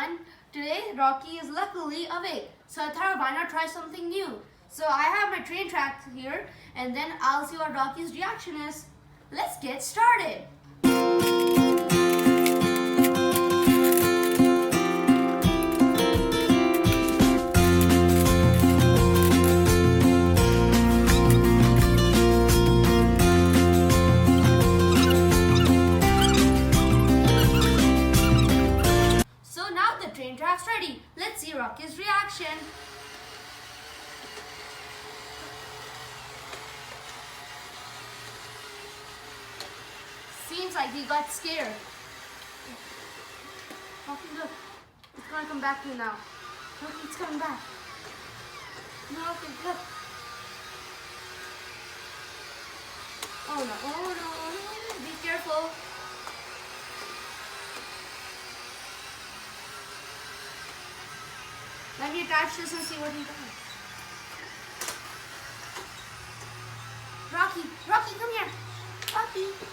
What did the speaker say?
everyone. Today Rocky is luckily awake, so I thought why not try something new. So I have my train tracks here and then I'll see what Rocky's reaction is. Let's get started. So now the train track's ready. Let's see Rocky's reaction. Seems like he got scared. Rocky, look. It's gonna come back to you now. Rocky, it's coming back. No, Rocky, look. Oh no, oh no, oh no. Be careful. Let me attach this and see what he does. Rocky, Rocky, come here. Rocky.